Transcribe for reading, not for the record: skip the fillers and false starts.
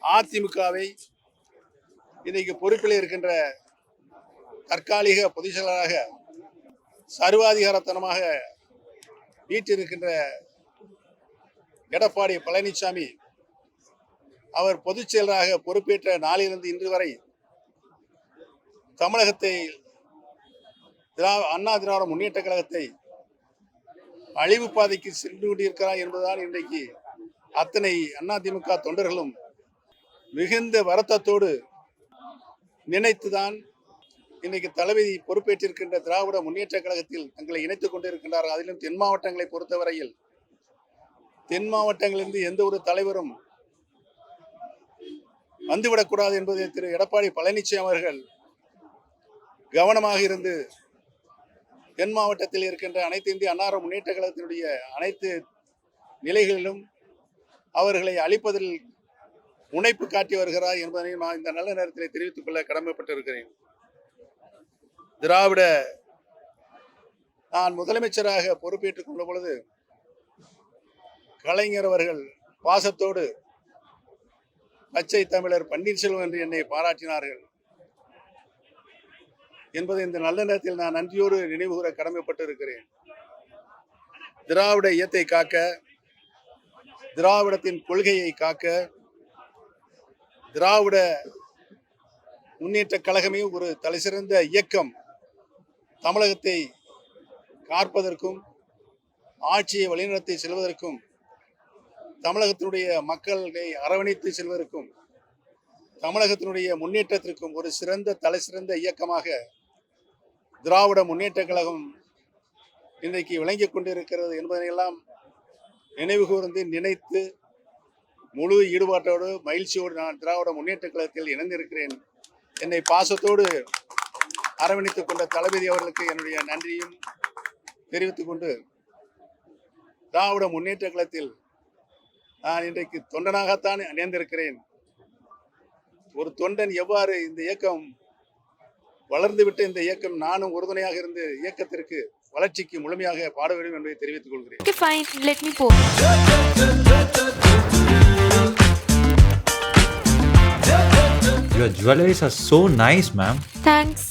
அதிமுகவை இன்னைக்கு பொறுப்பில் இருக்கின்ற தற்காலிக பொதுச் செயலராக சர்வாதிகாரத்தனமாக வீட்டிருக்கின்ற எடப்பாடி பழனிசாமி அவர் பொதுச் செயலராக பொறுப்பேற்ற நாளிலிருந்து இன்று வரை தமிழகத்தை அண்ணா திராவிட முன்னேற்ற கழகத்தை அழிவு பாதைக்கு சென்று கொண்டிருக்கிறார் என்பதுதான் இன்றைக்கு அத்தனை அதிமுக தொண்டர்களும் மிகுந்த வருத்தத்தோடு நினைத்துதான் இன்னைக்கு தளபதி பொறுப்பேற்றிருக்கின்ற திராவிட முன்னேற்ற கழகத்தில் தங்களை இணைத்துக் கொண்டிருக்கின்றார்கள். அதிலும் தென் மாவட்டங்களை பொறுத்தவரையில் தென் மாவட்டங்களிலிருந்து எந்த ஒரு தலைவரும் வந்துவிடக்கூடாது என்பதை திரு எடப்பாடி பழனிசாமி அவர்கள் கவனமாக இருந்து தென் மாவட்டத்தில் இருக்கின்ற அனைத்து இந்திய அன்னார முன்னேற்ற கழகத்தினுடைய அனைத்து நிலைகளிலும் அவர்களை அழிப்பதில் முனைப்பு காட்டி வருகிறார் என்பதை நான் இந்த நல்ல நேரத்தில் தெரிவித்துக் கொள்ள கடமைப்பட்டிருக்கிறேன். திராவிட நான் முதலமைச்சராக பொறுப்பேற்றுக் கொண்ட பொழுது கலைஞர் அவர்கள் பாசத்தோடு பச்சை தமிழர் பன்னீர்செல்வம் என்று என்னை பாராட்டினார்கள் என்பதை இந்த நல்ல நேரத்தில் நான் நன்றியோடு நினைவுகூர கடமைப்பட்டு இருக்கிறேன். திராவிட இயத்தை காக்க, திராவிடத்தின் கொள்கையை காக்க, திராவிட முன்னேற்ற கழகமே ஒரு தலைசிறந்த இயக்கம் தமிழகத்தை காப்பதற்கும் ஆட்சியை வழிநடத்தி செல்வதற்கும் தமிழகத்தினுடைய மக்களை அரவணைத்து செல்வதற்கும் தமிழகத்தினுடைய முன்னேற்றத்திற்கும் ஒரு சிறந்த தலைசிறந்த இயக்கமாக திராவிட முன்னேற்ற கழகம் இன்றைக்கு விளங்கிக் கொண்டிருக்கிறது என்பதனையெல்லாம் நினைவு கூர்ந்து நினைத்து முழு ஈடுபாட்டோடு மகிழ்ச்சியோடு நான் திராவிட முன்னேற்ற கழகத்தில் இணைந்திருக்கிறேன். என்னை பாசத்தோடு அரவணைத்துக் கொண்ட தளபதி அவர்களுக்கு என்னுடைய நன்றியும் தெரிவித்துக் கொண்டு திராவிட முன்னேற்ற கழகத்தில் நான் இன்றைக்கு தொண்டனாகத்தான் இணைந்திருக்கிறேன். ஒரு தொண்டன் எவ்வாறு இந்த இயக்கம் வளர்ந்துவிட்டு இந்த இயக்கம் நானும் உறுதுணையாக இருந்து இயக்கத்திற்கு வளர்ச்சிக்கு முழுமையாக பாட வேண்டும் என்பதை தெரிவித்துக் கொள்கிறேன். Okay, fine. Let me pour. Your jewelries are so nice, ma'am. Thanks.